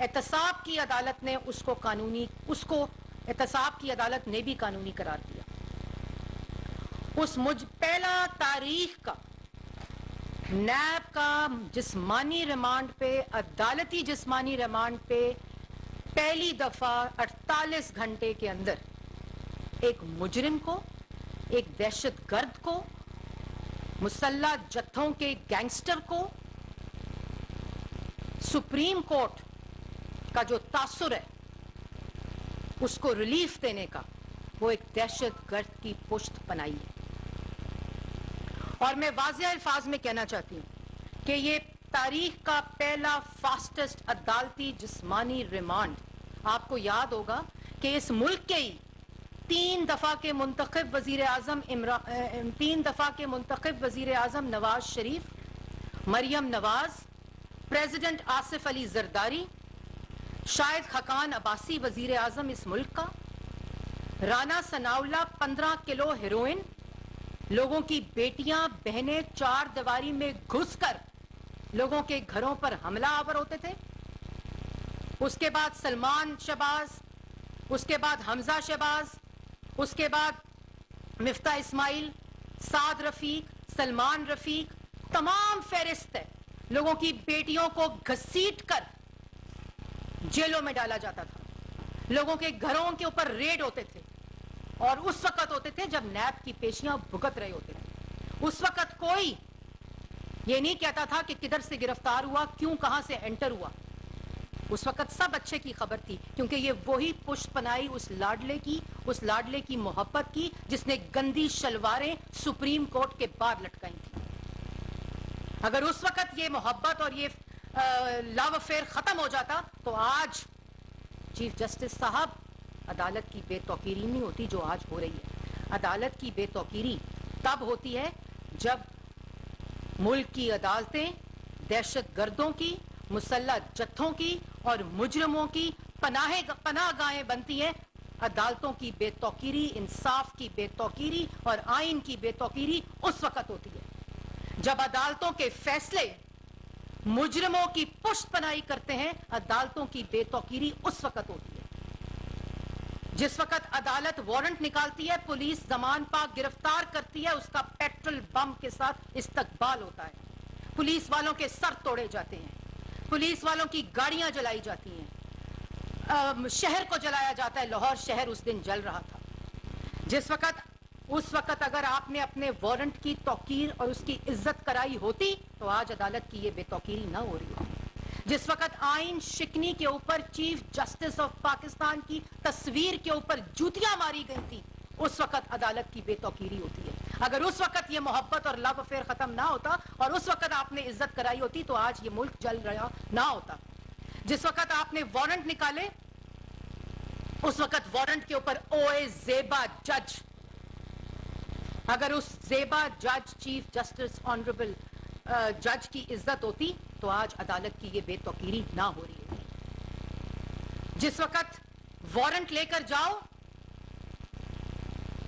احتساب کی عدالت نے اس کو احتساب کی عدالت نے بھی قانونی قرار دیا. اس پہلا تاریخ کا نیب کا جسمانی ریمانڈ پہ، عدالتی جسمانی ریمانڈ پہ پہلی دفعہ 48 گھنٹے کے اندر ایک مجرم کو، ایک دہشت گرد کو، مسلح جتھوں کے گینگسٹر کو سپریم کورٹ کا جو تاثر ہے اس کو ریلیف دینے کا، وہ ایک دہشت گرد کی پشت پناہی ہے. اور میں واضح الفاظ میں کہنا چاہتی ہوں کہ یہ تاریخ کا پہلا فاسٹسٹ عدالتی جسمانی ریمانڈ. آپ کو یاد ہوگا کہ اس ملک کے ہی 3 دفعہ کے منتخب وزیر اعظم نواز شریف، مریم نواز، پریزیڈنٹ آصف علی زرداری، شاہد خاقان عباسی وزیر اعظم اس ملک کا، رانا ثناءاللہ 15 کلو ہیروئن، لوگوں کی بیٹیاں بہنیں 4 دیواری میں گھس کر لوگوں کے گھروں پر حملہ آور ہوتے تھے. اس کے بعد سلمان شہباز، اس کے بعد حمزہ شہباز، اس کے بعد مفتاح اسماعیل، سعد رفیق، سلمان رفیق، تمام فہرست ہے. لوگوں کی بیٹیوں کو گھسیٹ کر جیلوں میں ڈالا جاتا تھا. لوگوں کے گھروں کے اوپر ریڈ ہوتے تھے، اور اس وقت ہوتے تھے جب نیب کی پیشیاں بھگت رہے ہوتے تھے. اس وقت کوئی یہ نہیں کہتا تھا کہ کدھر سے گرفتار ہوا، کیوں، کہاں سے انٹر ہوا. اس وقت سب اچھے کی خبر تھی، کیونکہ یہ وہی پشت پناہی اس لاڈلے کی محبت کی جس نے گندی شلواریں سپریم کورٹ کے باہر لٹکائی تھیں. اگر اس وقت یہ محبت اور یہ لو افیئر ختم ہو جاتا تو آج چیف جسٹس صاحب عدالت کی بے توقیری نہیں ہوتی جو آج ہو رہی ہے. عدالت کی بے توقیری تب ہوتی ہے جب ملک کی عدالتیں دہشت گردوں کی، مسلح جتھوں کی اور مجرموں کی پناہ گاہیں بنتی ہیں. عدالتوں کی بے توقیری، انصاف کی بے توقیری اور آئین کی بے توقیری اس وقت ہوتی ہے جب عدالتوں کے فیصلے مجرموں کی پشت پناہی کرتے ہیں. عدالتوں کی بے توقیری اس وقت ہوتی ہے جس وقت عدالت وارنٹ نکالتی ہے، پولیس زمان پاک گرفتار کرتی ہے، اس کا پیٹرول بم کے ساتھ استقبال ہوتا ہے. پولیس والوں کے سر توڑے جاتے ہیں، پولیس والوں کی گاڑیاں جلائی جاتی ہیں، شہر کو جلایا جاتا ہے. لاہور شہر اس دن جل رہا تھا. اس وقت اگر آپ نے اپنے وارنٹ کی توقیر اور اس کی عزت کرائی ہوتی تو آج عدالت کی یہ بے توقیری نہ ہو رہی ہوتی. جس وقت آئین شکنی کے اوپر چیف جسٹس آف پاکستان کی تصویر کے اوپر جوتیاں ماری گئی تھی، اس وقت عدالت کی بے توقیری ہوتی ہے. اگر اس وقت یہ محبت اور لو افیئر ختم نہ ہوتا اور اس وقت آپ نے عزت کرائی ہوتی تو آج یہ ملک جل رہا نہ ہوتا. جس وقت آپ نے وارنٹ نکالے اس وقت وارنٹ کے اوپر اوے زیبا جج، اگر اس زیبا جج چیف جسٹس آنریبل جج کی عزت ہوتی تو آج عدالت کی یہ بے توقیری نہ ہو رہی ہوتی. جس وقت وارنٹ لے کر جاؤ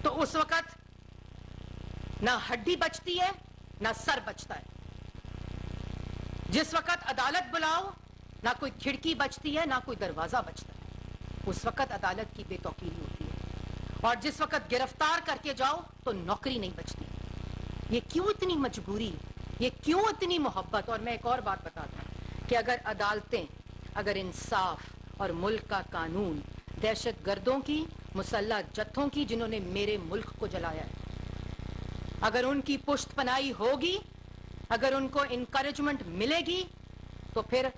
تو اس وقت نہ ہڈی بچتی ہے نہ سر بچتا ہے. جس وقت عدالت بلاؤ نہ کوئی کھڑکی بچتی ہے نہ کوئی دروازہ بچتا ہے. اس وقت عدالت کی بے توقیری ہوتی ہے. اور جس وقت گرفتار کر کے جاؤ تو نوکری نہیں بچتی. یہ کیوں اتنی مجبوری، یہ کیوں اتنی محبت؟ اور میں ایک اور بات بتاتا ہوں کہ اگر عدالتیں، اگر انصاف اور ملک کا قانون دہشت گردوں کی، مسلح جتھوں کی جنہوں نے میرے ملک کو جلایا ہے، اگر ان کی پشت پناہی ہوگی، اگر ان کو انکریجمنٹ ملے گی تو پھر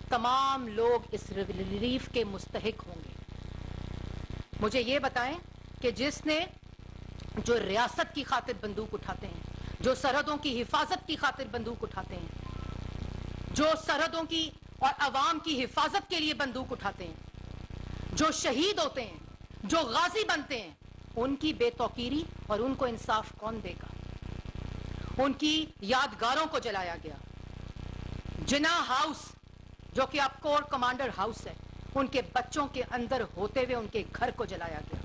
تمام لوگ اس ریلیف کے مستحق ہوں گے. مجھے یہ بتائیں کہ جس نے جو ریاست کی خاطر بندوق اٹھاتے ہیں، جو سرحدوں کی حفاظت کی خاطر بندوق اٹھاتے ہیں، جو سرحدوں کی اور عوام کی حفاظت کے لیے بندوق اٹھاتے ہیں، جو شہید ہوتے ہیں، جو غازی بنتے ہیں، ان کی بے توقیری اور ان کو انصاف کون دے گا؟ ان کی یادگاروں کو جلایا گیا. جناح ہاؤس جو کہ اب کور کمانڈر ہاؤس ہے، ان کے بچوں کے اندر ہوتے ہوئے ان کے گھر کو جلایا گیا.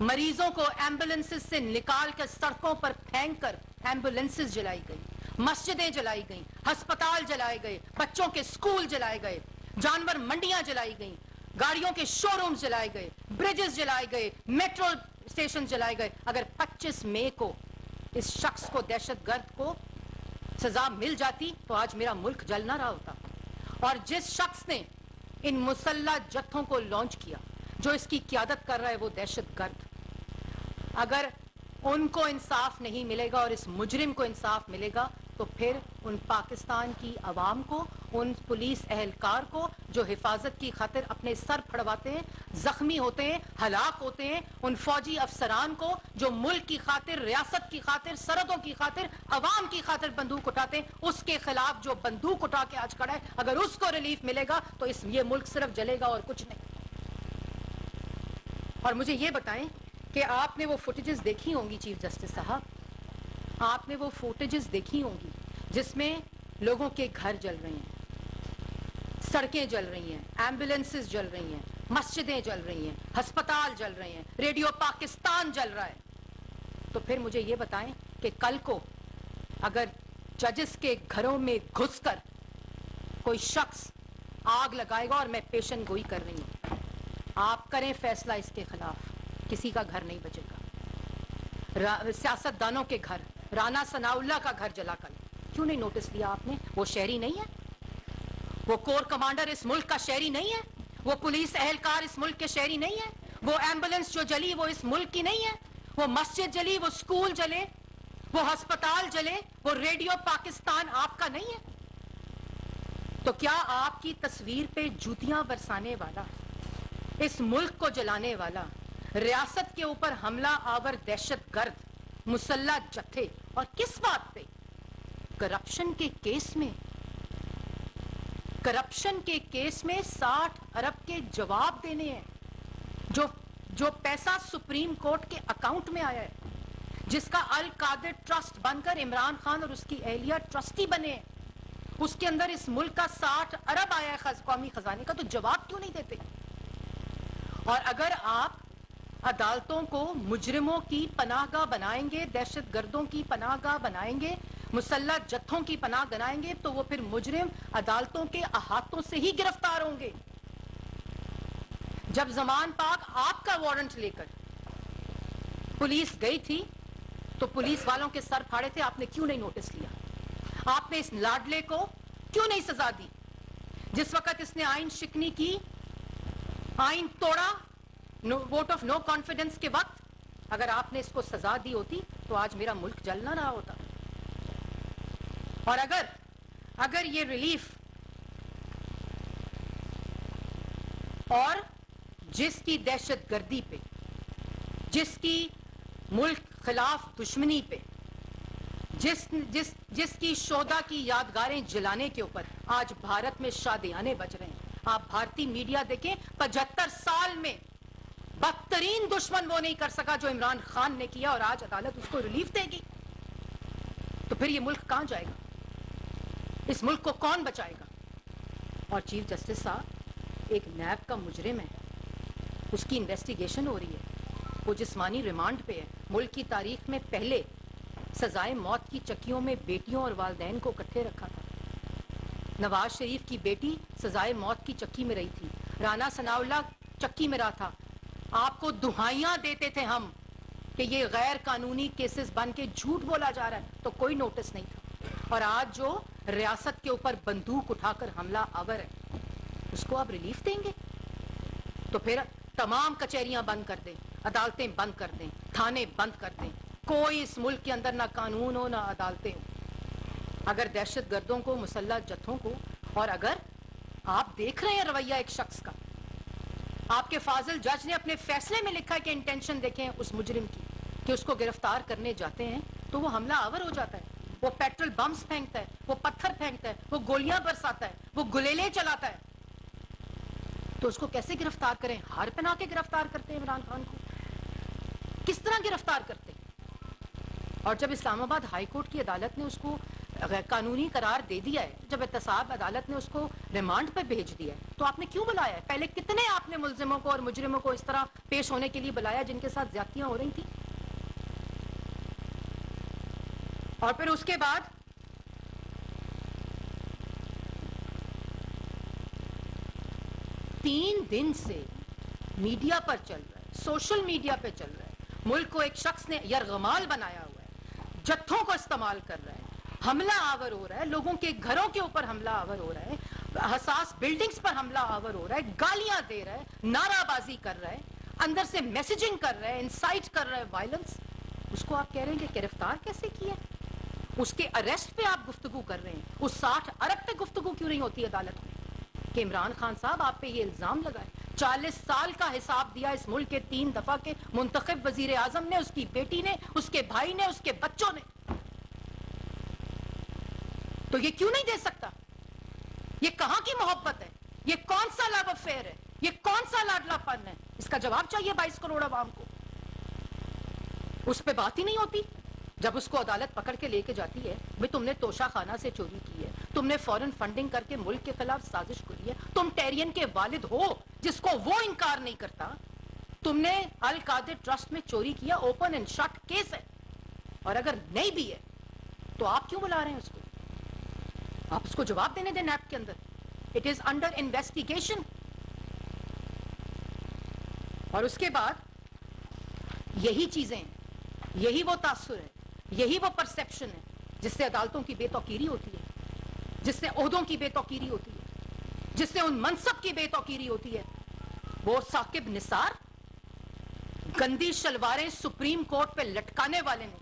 مریضوں کو ایمبولینسز سے نکال کر سڑکوں پر پھینک کر ایمبولینسز جلائی گئی، مسجدیں جلائی گئیں، ہسپتال جلائے گئے، بچوں کے سکول جلائے گئے. जानवर मंडियां जलाई गई, गाड़ियों के शोरूम जलाए गए, ब्रिजेस जलाए गए, मेट्रो स्टेशन जलाए गए। अगर 25 मई को इस शख्स को, दहशतगर्द को सजा मिल जाती तो आज मेरा मुल्क जल ना रहा होता। और जिस शख्स ने इन मुसल्ला जत्थों को लॉन्च किया, जो इसकी क़यादत कर रहा है, वो दहशतगर्द, अगर उनको इंसाफ नहीं मिलेगा और इस मुजरिम को इंसाफ मिलेगा तो फिर उन पाकिस्तान की आवाम को, उन पुलिस एहलकार को जो हिफाजत की खातिर अपने सर फड़वाते हैं, जख्मी होते हैं, हलाक होते हैं, उन फौजी अफसरान को जो मुल्क की खातिर, रियासत की खातिर, सरहदों की खातिर, अवाम की खातिर बंदूक उठाते हैं, उसके खिलाफ जो बंदूक उठा के आज खड़ा है, अगर उसको रिलीफ मिलेगा तो ये मुल्क सिर्फ जलेगा और कुछ नहीं। और मुझे ये बताएं कि आपने वो फुटेजेस देखी होंगी चीफ जस्टिस साहब, आपने वो फुटेजेस देखी होंगी जिसमें लोगों के घर जल रहे हैं, सड़कें जल रही हैं, एम्बुलेंसेस जल रही हैं, मस्जिदें जल रही हैं, अस्पताल जल रहे हैं, रेडियो पाकिस्तान जल रहा है। तो फिर मुझे ये बताएं कि कल को अगर जजेस के घरों में घुसकर कोई शख्स आग लगाएगा, और मैं पेशन गोई कर रही हूं, आप करें फैसला इसके खिलाफ, किसी का घर नहीं बचेगा। सियासतदानों के घर, राना सनाउल्लाह का घर जला कल, क्यों नहीं नोटिस लिया आपने? वो शहरी नहीं है? वो कोर कमांडर इस मुल्क का शहरी नहीं है? वो पुलिस एहलकार इस मुल्क के शहरी नहीं है? वो एम्बुलेंस जो जली वो इस मुल्क की नहीं है? वो मस्जिद जली, वो स्कूल जले, वो अस्पताल जले, वो रेडियो पाकिस्तान आपका नहीं है? तो क्या आपकी तस्वीर पे जूतियां बरसाने वाला, इस मुल्क को जलाने वाला, रियासत के ऊपर हमला आवर दहशतगर्द, मुसल्ला जत्थे, और किस बात पे? करप्शन के केस में, करप्शन के केस में 60 अरब के जवाब देने हैं, जो पैसा सुप्रीम कोर्ट के अकाउंट में आया है, जिसका अल कादिर ट्रस्ट बनकर इमरान खान और उसकी एहलिया ट्रस्टी बने हैं, उसके अंदर इस मुल्क का 60 अरब आया है कौमी खजाने का, तो जवाब क्यों नहीं देते? और अगर आप अदालतों को मुजरिमों की पनाहगाह बनाएंगे, दहशतगर्दों की पनाहगाह बनाएंगे, मुसल्ला जत्थों की पनाह बनाएंगे, तो वो फिर मुजरिम अदालतों के अहातों से ही गिरफ्तार होंगे। जब जमान पाक आपका वारंट लेकर पुलिस गई थी तो पुलिस वालों के सर फाड़े थे, आपने क्यों नहीं नोटिस लिया? आपने इस लाडले को क्यों नहीं सजा दी? जिस वक्त इसने आइन शिकनी की, आइन तोड़ा, वोट ऑफ नो कॉन्फिडेंस के वक्त, अगर आपने इसको सजा दी होती तो आज मेरा मुल्क जल ना रहा होता। और अगर ये रिलीफ, और जिसकी दहशतगर्दी पे, जिसकी मुल्क खिलाफ दुश्मनी पे, जिसकी शोदा की यादगारें जलाने के ऊपर आज भारत में शादियाने बज रहे हैं। आप भारतीय मीडिया देखें, 75 साल में बदतरीन दुश्मन वो नहीं कर सका जो इमरान खान ने किया, और आज अदालत उसको रिलीफ देगी। तो फिर ये मुल्क कहां जाएगा? इस मुल्क को कौन बचाएगा? और चीफ जस्टिस साहब, एक नैब का मुजरिम है, उसकी इन्वेस्टिगेशन हो रही है, वो जिस्मानी रिमांड पे है। मुल्क की तारीख में पहले सजाए मौत की चक्कियों में बेटियों और वालदैन को इकट्ठे रखा था। नवाज शरीफ की बेटी सजाए मौत की चक्की में रही थी, राना सनाउल्लाह चक्की में रहा था। आपको दुहाइयां देते थे हम कि ये गैर कानूनी केसेस बन के झूठ बोला जा रहा है, तो कोई नोटिस नहीं था। और आज जो रियासत के ऊपर बंदूक उठाकर हमला आवर है, उसको आप रिलीफ देंगे? तो फिर तमाम कचहरियां बंद कर दें, अदालतें बंद कर दें, थाने बंद कर दें, कोई इस मुल्क के अंदर ना कानून हो ना अदालतें हो। अगर दहशतगर्दों को, मुसल्ला जत्थों को, और अगर आप देख रहे हैं रवैया एक शख्स का, आपके फाजिल जज ने अपने फैसले में लिखा है कि इंटेंशन देखें उस मुजरिम की, कि उसको गिरफ्तार करने जाते हैं तो वो हमला आवर हो जाता है, वो पेट्रोल बम्स फेंकता है, वो पत्थर फेंकता है, वो गोलियां बरसाता है, वो गुलेले चलाता है, तो उसको कैसे गिरफ्तार करें? हार पहना के गिरफ्तार करते हैं इमरान खान को, किस तरह गिरफ्तार करते हैं? और जब इस्लामाबाद हाई कोर्ट की अदालत ने उसको कानूनी करार दे दिया है, जब एहतसाब अदालत ने उसको रिमांड पे भेज दिया है, तो आपने क्यों बुलाया है? पहले कितने आपने मुल्जिमों को और मुजरिमों को इस तरह पेश होने के लिए बुलाया जिनके साथ ज्यादतियां हो रही थी? और फिर उसके बाद 3 दिन से मीडिया पर चल रहा है, सोशल मीडिया पे चल रहा है, मुल्क को एक शख्स ने यरगमाल बनाया हुआ है, जत्थों को इस्तेमाल कर रहा है, हमला आवर हो रहा है, लोगों के घरों के ऊपर हमला आवर हो रहा है, हसास बिल्डिंग्स पर हमला आवर हो रहा है, गालियां दे रहा है, नाराबाजी कर रहा है, अंदर से मैसेजिंग कर रहा है, इंसाइट कर रहा है वायलेंस। उसको आप कह रहे हैं कि गिरफ्तार कैसे किया? उसके अरेस्ट पे आप गुफ्तगू कर रहे हैं। उस 60 अरब पे गुफ्तगू क्यों नहीं होती अदालत में कि इमरान खान साहब आप पे ये इल्जाम लगाए? 40 साल का हिसाब दिया इस मुल्क के 3 दफा के मुंतखब वजीर आजम ने, उसकी बेटी ने, उसके भाई ने, उसके बच्चों ने। तो ये क्यों नहीं दे सकता? ये कहां की मोहब्बत है? ये कौन सा लव अफेयर है? ये कौन सा लाडलापन है? इसका जवाब चाहिए 22 करोड़ आवाम को। उस पे बात ही नहीं होती। जब उसको अदालत पकड़ के लेके जाती है, भाई तुमने तोशा खाना से चोरी की है, तुमने फॉरेन फंडिंग करके मुल्क के खिलाफ साजिश करी है, तुम टेरियन के वालिद हो जिसको वो इनकार नहीं करता, तुमने अल कादिर ट्रस्ट में चोरी किया, ओपन एंड शट केस है, और अगर नहीं भी है तो आप क्यों बुला रहे हैं उसको? आप उसको जवाब देने दें नैप के अंदर। It is under investigation. और उसके बाद यही चीजें, यही वो तासुर है, यही वो परसेप्शन है जिससे अदालतों की बेतौकीरी होती है, जिससे ओहदों की बेतौकीरी होती है, जिससे उन मनसब की बेतौकीरी होती है। वो साकिब निसार गंदी शलवारें सुप्रीम कोर्ट पे लटकाने वाले ने,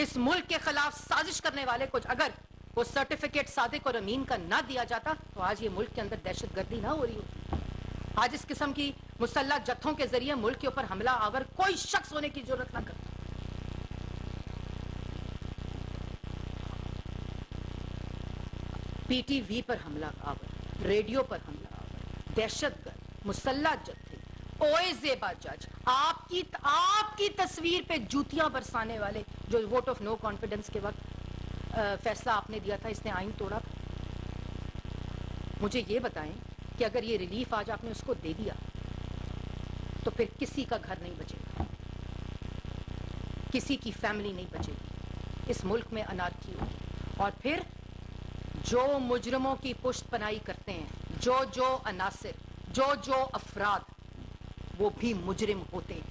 इस मुल्क के खिलाफ साजिश करने वाले को अगर वो सर्टिफिकेट सादिक और अमीन का ना दिया जाता तो आज ये मुल्क के अंदर दहशतगर्दी ना हो रही होती। आज इस किस्म की मुसल्लह जत्थों के जरिए मुल्क के ऊपर हमला आवर कोई शख्स होने की जरूरत ना करता। पीटीवी पर हमला आवर, रेडियो पर हमला आवर, दहशतगर्द मुसल्लह जत्थे, ओए ज़ेबा जज, आपकी तस्वीर पे जूतियां बरसाने वाले जो वोट ऑफ नो कॉन्फिडेंस के वक्त फैसला आपने दिया था, इसने आइन तोड़ा था। मुझे ये बताएं कि अगर ये रिलीफ आज आपने उसको दे दिया तो फिर किसी का घर नहीं बचेगा, किसी की फैमिली नहीं बचेगी, इस मुल्क में अनारकी होगी। और फिर जो मुजरमों की पुष्ट पनाही करते हैं, जो अनासिर, जो अफराद, वो भी मुजरिम होते हैं।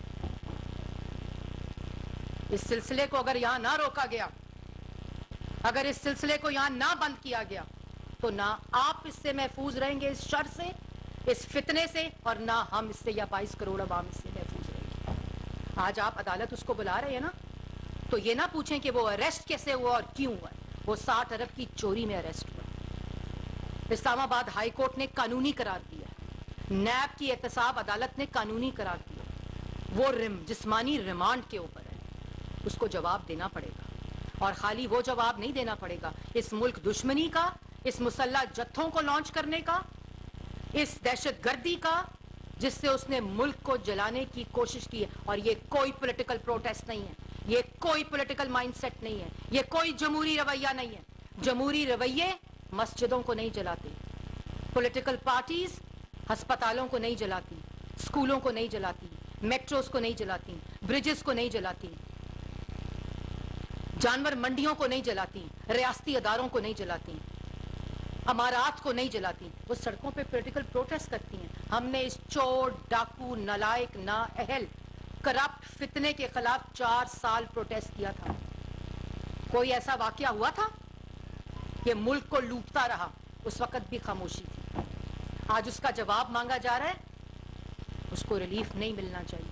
इस सिलसिले को अगर यहां ना रोका गया, अगर इस सिलसिले को यहां ना बंद किया गया, तो ना आप इससे महफूज रहेंगे, इस शर से, इस फितने से, और ना हम इससे या 22 करोड़ अवाम इससे महफूज रहेंगे। आज आप अदालत उसको बुला रहे हैं ना, तो ये ना पूछें कि वो अरेस्ट कैसे हुआ और क्यों हुआ। वो 60 अरब की चोरी में अरेस्ट हुआ। इस्लामाबाद हाई कोर्ट ने कानूनी करार दिया, नैब की एहतसाब अदालत ने कानूनी करार दिया। वो जिस्मानी रिमांड के ऊपर है, उसको जवाब देना पड़ेगा। और खाली वो जवाब नहीं देना पड़ेगा, इस मुल्क दुश्मनी का, इस मुसल्लह जत्थों को लॉन्च करने का, इस दहशतगर्दी का जिससे उसने मुल्क को जलाने की कोशिश की है। और ये कोई पॉलिटिकल प्रोटेस्ट नहीं है, ये कोई पॉलिटिकल माइंडसेट नहीं है, ये कोई जमहूरी रवैया नहीं है। जमहूरी रवैये मस्जिदों को नहीं जलाते, पॉलिटिकल पार्टीज अस्पतालों को नहीं जलाती, स्कूलों को नहीं जलाती, मेट्रोस को नहीं जलाती, ब्रिजेस को नहीं जलाती, जानवर मंडियों को नहीं जलाती, रियासती अदारों को नहीं जलाती, अमारात को नहीं जलाती। वो सड़कों पे पॉलिटिकल प्रोटेस्ट करती हैं। हमने इस चोर, डाकू, नालायक, नाअहल, करप्ट फितने के खिलाफ 4 साल प्रोटेस्ट किया था। कोई ऐसा वाकया हुआ था कि मुल्क को लूटता रहा? उस वक्त भी खामोशी थी। आज उसका जवाब मांगा जा रहा है। उसको रिलीफ नहीं मिलना चाहिए,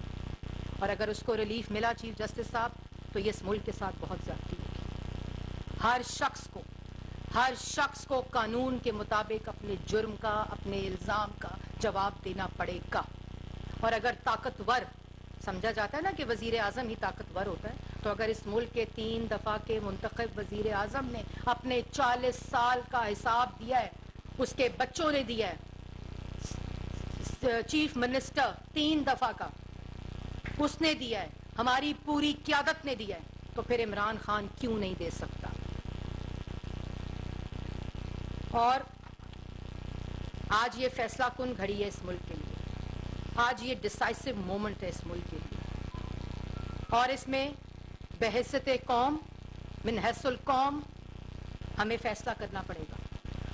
और अगर उसको रिलीफ मिला चीफ जस्टिस साहब, तो ये इस मुल्क के साथ बहुत ज्यादती होगी। हर शख्स को कानून के मुताबिक अपने जुर्म का, अपने इल्जाम का जवाब देना पड़ेगा। और अगर ताकतवर समझा जाता है ना कि वजीर आजम ही ताकतवर होता है, तो अगर इस मुल्क के 3 दफा के मुंतखब वजीर आजम ने अपने 40 साल का हिसाब दिया है, उसके बच्चों ने दिया है, चीफ मिनिस्टर 3 दफा का उसने दिया है, हमारी पूरी क़यादत ने दिया है, तो फिर इमरान खान क्यों नहीं दे सकता? और आज ये फैसला कुन घड़ी है इस मुल्क के लिए, आज ये डिसाइसिव मोमेंट है इस मुल्क के लिए, और इसमें बहैसियत कौम, मिन हैसुल कौम, हमें फैसला करना पड़ेगा।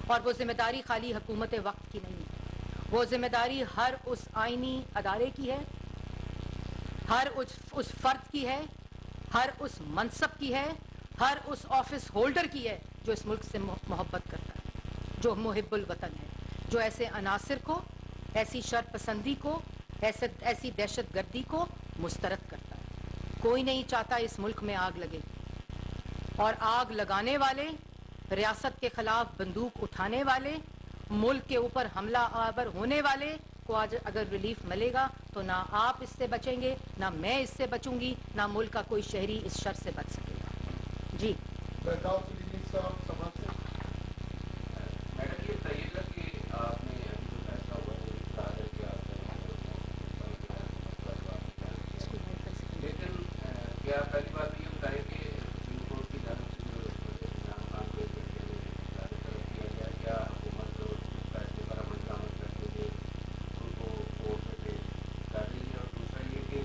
और वो जिम्मेदारी खाली हुकूमत वक्त की नहीं है, وہ ذمہ داری ہر اس آئینی ادارے کی ہے، ہر اس فرد کی ہے، ہر اس منصب کی ہے، ہر اس آفس ہولڈر کی ہے جو اس ملک سے محبت کرتا ہے، جو محب الوطن ہے، جو ایسے عناصر کو، ایسی شر پسندی کو، ایسی دہشت گردی کو مسترد کرتا ہے۔ کوئی نہیں چاہتا اس ملک میں آگ لگے، اور آگ لگانے والے، ریاست کے خلاف بندوق اٹھانے والے، ملک کے اوپر حملہ آور ہونے والے کو آج اگر ریلیف ملے گا تو نہ آپ اس سے بچیں گے، نہ میں اس سے بچوں گی، نہ ملک کا کوئی شہری اس شر سے بچ سکے گا۔ جی میڈم یہ بتائیے گا کہ آپ نے ابھی جو فیصلہ ہوا ہے کہا ہے کہ آپ لیکن کیا پہلی بات یہ بتائیں کہ سپریم کورٹ کی جانب سے جو عمران خان کو کیا گیا، کیا حکومت فیصلے پر عمل درآمد کرتے ہوئے ان کو کورٹ میں پیش کر رہی ہے؟ اور دوسرا یہ کہ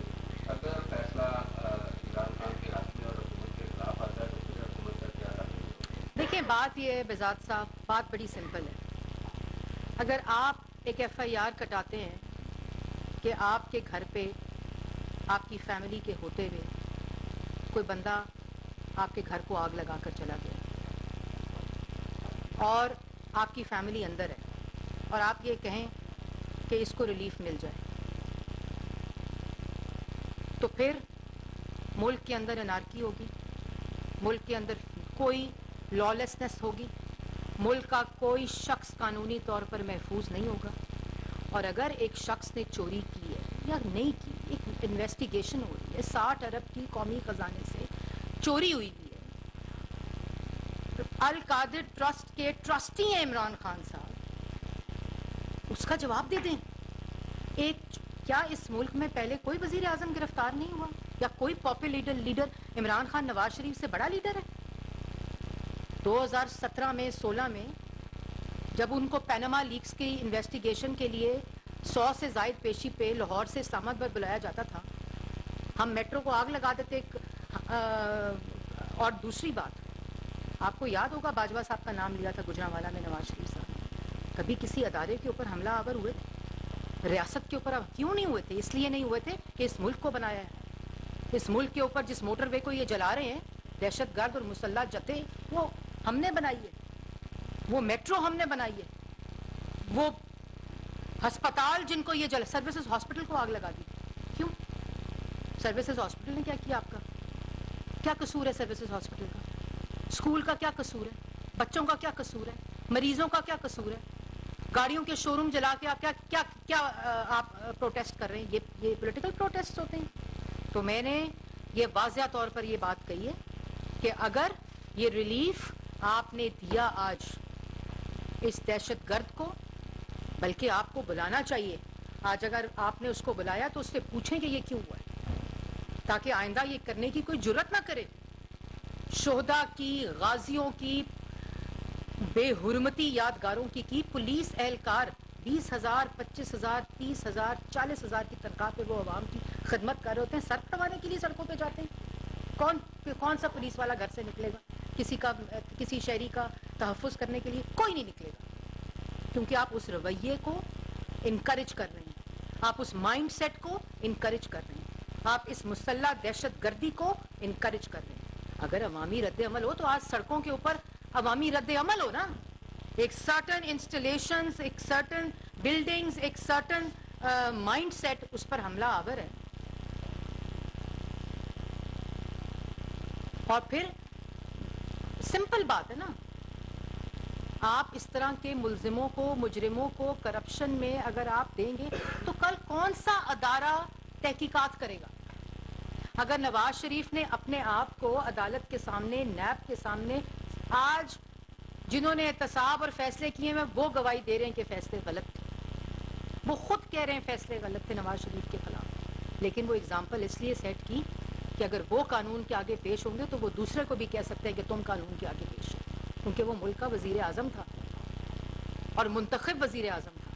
اگر فیصلہ عمران خان کے حق میں اور حکومت کے خلاف آتا ہے تو پھر حکومت کا کیا حق ہے؟ دیکھیں، بات یہ ہے بذات صاحب، بات بڑی سمپل ہے۔ اگر آپ ایک ایف آئی آر کٹاتے ہیں کہ آپ کے گھر پہ آپ کی فیملی کے ہوتے ہوئے کوئی بندہ آپ کے گھر کو آگ لگا کر چلا گیا اور آپ کی فیملی اندر ہے، اور آپ یہ کہیں کہ اس کو ریلیف مل جائے، تو پھر ملک کے اندر انارکی ہوگی، ملک کے اندر کوئی لالیسنس ہوگی، ملک کا کوئی شخص قانونی طور پر محفوظ نہیں ہوگا۔ اور اگر ایک شخص نے چوری کی ہے یا نہیں کی، ایک انویسٹیگیشن ہو رہی ہے، 60 ارب کی قومی خزانے سے چوری ہوئی ہے، القادر ٹرسٹ کے ٹرسٹی ہیں عمران خان صاحب، اس کا جواب دے دیں۔ کیا اس ملک میں پہلے کوئی وزیر اعظم گرفتار نہیں ہوا، یا کوئی پاپولر لیڈر عمران خان نواز شریف سے بڑا لیڈر ہے؟ 2017 میں 16 میں جب ان کو پیناما لیکس کی انویسٹیگیشن کے لیے 100 سے زائد پیشی پہ لاہور سے اسلام آباد بلایا جاتا تھا، ہم میٹرو کو آگ لگا دیتے۔ اور دوسری بات، آپ کو یاد ہوگا باجوہ صاحب کا نام لیا تھا گجرانوالہ میں نواز شریف صاحب، کبھی کسی ادارے کے اوپر حملہ آور ہوئے تھے؟ ریاست کے اوپر کیوں نہیں ہوئے تھے؟ اس لیے نہیں ہوئے تھے کہ اس ملک کو بنایا ہے۔ اس ملک کے اوپر جس موٹر وے کو یہ جلا رہے ہیں، دہشت گرد اور مسلح جتھے، وہ ہم نے بنائی ہے، وہ میٹرو ہم نے بنائی ہے، وہ ہسپتال جن کو یہ سروسز ہاسپٹل کو آگ لگا دی۔ کیوں؟ سروسز ہاسپٹل نے کیا کیا؟ آپ کا کیا قصور ہے؟ سروسز ہاسپٹل کا، اسکول کا کیا قصور ہے؟ بچوں کا کیا قصور ہے؟ مریضوں کا کیا قصور ہے؟ گاڑیوں کے شو روم جلا کے آپ کیا آپ پروٹیسٹ کر رہے ہیں؟ یہ پولیٹیکل پروٹیسٹ ہوتے ہیں۔ تو میں نے یہ واضح طور پر یہ بات کہی ہے کہ اگر یہ ریلیف آپ نے دیا آج اس دہشت گرد کو، بلکہ آپ کو بلانا چاہیے آج، اگر آپ نے اس کو بلایا تو اس سے پوچھیں کہ یہ کیوں ہوا ہے، تاکہ آئندہ یہ کرنے کی کوئی جرت نہ کرے۔ شہداء کی، غازیوں کی، بے حرمتی یادگاروں کی پولیس اہلکار 20,000 25,000 30,000 40,000 کی تنخواہ پہ وہ عوام کی خدمت کر رہے ہوتے ہیں، سر کٹوانے کے لیے سڑکوں پہ جاتے ہیں۔ کون سا پولیس والا گھر سے نکلے گا کسی شہری کا تحفظ کرنے کے لیے؟ کوئی نہیں نکلے گا، کیونکہ آپ اس رویے کو انکریج کر رہے ہیں، آپ اس مائنڈ سیٹ کو انکریج کر رہے ہیں، آپ اس مسلح دہشت گردی کو انکریج کر رہے ہیں۔ اگر عوامی رد عمل ہو تو آج سڑکوں کے اوپر عوامی رد عمل ہو نا، ایک سرٹن انسٹالیشنز، ایک سرٹن بلڈنگز، ایک سرٹن مائنڈ سیٹ اس پر حملہ آور ہے۔ اور پھر سمپل بات ہے نا، آپ اس طرح کے ملزموں کو، مجرموں کو کرپشن میں اگر آپ دیں گے تو کل کون سا ادارہ تحقیقات کرے گا؟ اگر نواز شریف نے اپنے آپ کو عدالت کے سامنے، نیب کے سامنے، آج جنہوں نے احتساب اور فیصلے کیے ہیں وہ گواہی دے رہے ہیں کہ فیصلے غلط تھے، وہ خود کہہ رہے ہیں فیصلے غلط تھے نواز شریف کے خلاف، لیکن وہ اگزامپل اس لیے سیٹ کی کہ اگر وہ قانون کے آگے پیش ہوں گے تو وہ دوسرے کو بھی کہہ سکتے ہیں کہ تم قانون کے آگے پیش ہو، کیونکہ وہ ملک کا وزیر اعظم تھا اور منتخب وزیر اعظم تھا۔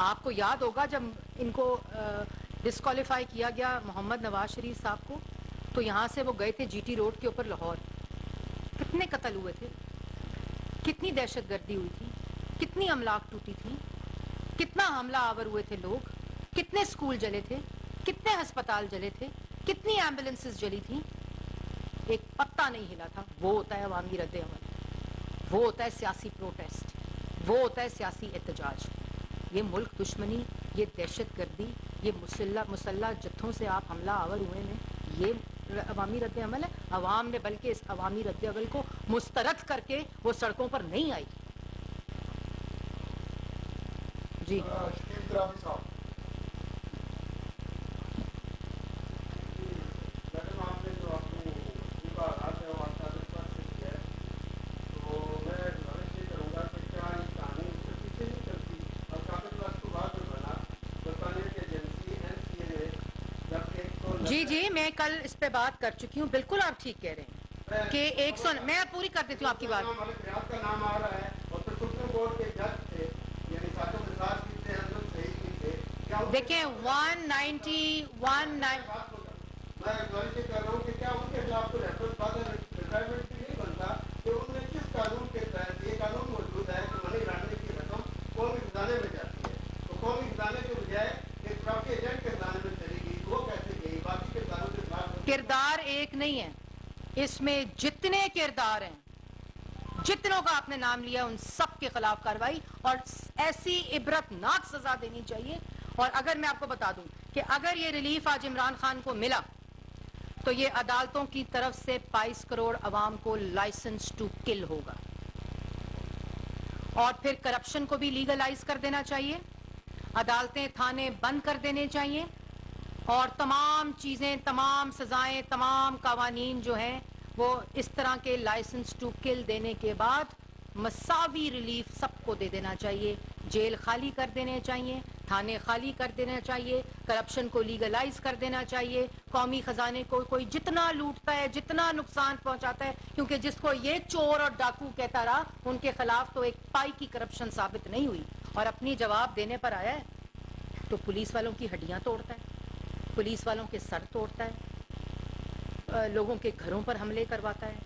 آپ کو یاد ہوگا جب ان کو ڈسکوالیفائی کیا گیا محمد نواز شریف صاحب کو، تو یہاں سے وہ گئے تھے جی ٹی روڈ کے اوپر لاہور، کتنے قتل ہوئے تھے، کتنی دہشت گردی ہوئی تھی، کتنی املاک ٹوٹی تھی، कितना हमला आवर हुए थे लोग, कितने स्कूल जले थे, कितने अस्पताल जले थे, कितनी एम्बुलेंसेस जली थी, एक पत्ता नहीं हिला था। वो होता है अवामी रद्द अमल, वो होता है सियासी प्रोटेस्ट, वो होता है सियासी एहतजाज। ये मुल्क दुश्मनी, ये दहशत गर्दी, ये मुसल्ला जत्थों से आप हमला आवर हुए हैं, ये अवामी रद्द अमल है। अवाम ने बल्कि इस अवामी रद्द अमल को मुस्तरद करके वो सड़कों पर नहीं आई। जी जी जी, मैं कल इस पे बात कर चुकी हूँ। बिल्कुल आप ठीक कह रहे हैं कि 100, मैं पूरी कर देती हूँ आपकी बात। का नाम आ रहा है और फिर सुप्रीम कोर्ट के जज थे, यानी सातों के साथ कितने अंदर सही नहीं थे। देखिए 191 मैं गुजारिश कर रहा हूँ कि क्या उनके खिलाफ कोई रेफरेंस फादर रिटायरमेंट भी नहीं बनता कि उनमें किस कानून के तहत ये कानून मौजूद है कि मनी लॉन्ड्रिंग की रकम कौमी खजाने में जाती है, तो कौमी खजाने के बजाय एक ट्रक एजेंट के खजाने में चलेगी, वो कैसे गई? बाकी के कानून के खिलाफ किरदार एक नहीं है, इसमें जितने किरदार हैं, जितनों का आपने नाम लिया, उन सब के खिलाफ कार्रवाई और ऐसी इबरतनाक सजा देनी चाहिए। और अगर मैं आपको बता दूं कि अगर ये रिलीफ आज इमरान खान को मिला तो ये अदालतों की तरफ से 22 करोड़ अवाम को लाइसेंस टू किल होगा। और फिर करप्शन को भी लीगलाइज कर देना चाहिए, अदालतें थाने बंद कर देने चाहिए और तमाम चीजें, तमाम सजाएं, तमाम कवानीन जो हैं वो इस तरह के लाइसेंस टू किल देने के बाद मसावी रिलीफ सबको दे देना चाहिए। जेल खाली कर देने चाहिए, थाने खाली कर देना चाहिए, करप्शन को लीगलाइज कर देना चाहिए, कौमी खजाने को कोई जितना लूटता है, जितना नुकसान पहुंचाता है, क्योंकि जिसको ये चोर और डाकू कहता रहा उनके खिलाफ तो एक पाई की करप्शन साबित नहीं हुई और अपनी जवाब देने पर आया है तो पुलिस वालों की हड्डियां तोड़ता है, पुलिस वालों के सर तोड़ता है, लोगों के घरों पर हमले करवाता है,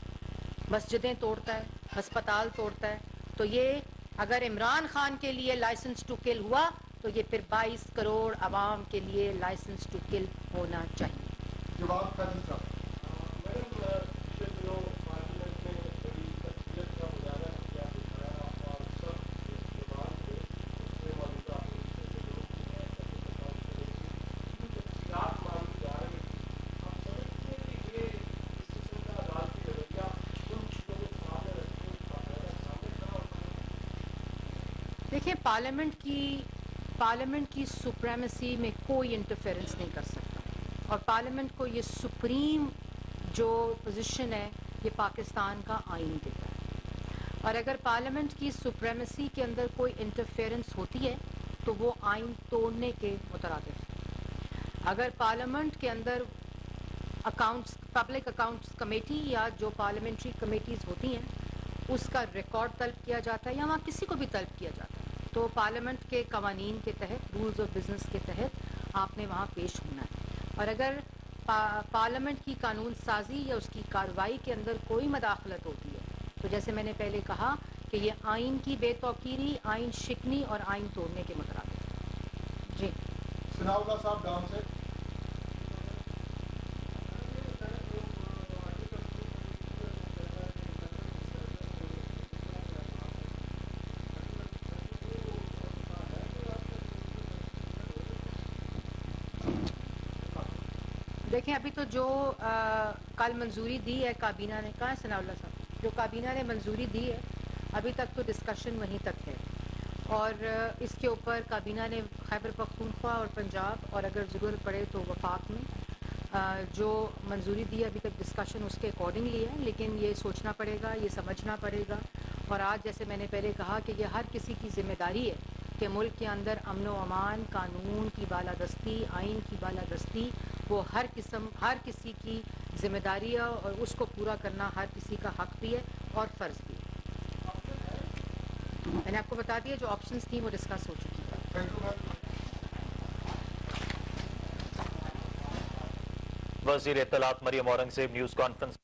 मस्जिदें तोड़ता है, अस्पताल तोड़ता है। तो ये अगर इमरान खान के लिए लाइसेंस टू किल हुआ तो ये फिर 22 करोड़ अवाम के लिए लाइसेंस टू किल होना चाहिए। जवाब का दूसरा देखिए, पार्लियामेंट की सुप्रीमेसी में कोई इंटरफेरेंस नहीं कर सकता और पार्लियामेंट को ये सुप्रीम जो पोजीशन है ये पाकिस्तान का आइन देता है और अगर पार्लियामेंट की सुप्रीमेसी के अंदर कोई इंटरफेरेंस होती है तो वो आइन तोड़ने के मुतरादिफ है। अगर पार्लियामेंट के अंदर पब्लिक अकाउंट्स कमेटी या जो पार्लियामेंट्री कमेटीज़ होती हैं उसका रिकॉर्ड तलब किया जाता है या वहाँ किसी को भी तलब किया जाता है तो पार्लियामेंट के कवानीन के तहत, रूल्स ऑफ बिजनेस के तहत आपने वहाँ पेश होना है। और अगर पार्लियामेंट की कानून साजी या उसकी कार्रवाई के अंदर कोई मदाखलत होती है तो जैसे मैंने पहले कहा कि ये आइन की बेतौकीरी, आइन शिकनी और आइन तोड़ने के मुताबिक है। जी सनाउल्लाह साहब गांव से। देखें, अभी तो जो कल मंजूरी दी है काबीना ने, कहाँ है सनाउल्लाह साहब, जो काबीना ने मंजूरी दी है अभी तक तो डिस्कशन वहीं तक है और इसके ऊपर काबीना ने खैबर पख्तूनख्वा और पंजाब और अगर ज़रूरत पड़े तो वफाक में जो मंजूरी दी है अभी तक डिस्कशन उसके अकॉर्डिंगली है, लेकिन ये सोचना पड़ेगा, ये समझना पड़ेगा। और आज जैसे मैंने पहले कहा कि ये हर किसी की जिम्मेदारी है कि मुल्क के अंदर अमन व अमान, कानून की बालादस्ती, आइन की बालादस्ती वो हर किसी की जिम्मेदारी है और उसको पूरा करना हर किसी का हक भी है और फ़र्ज़ भी है। मैंने आपको बता दिया जो ऑप्शंस थी वो डिस्कस हो चुकी है। वज़ीर इत्तलात मरियम औरंगज़ेब न्यूज़ कॉन्फ्रेंस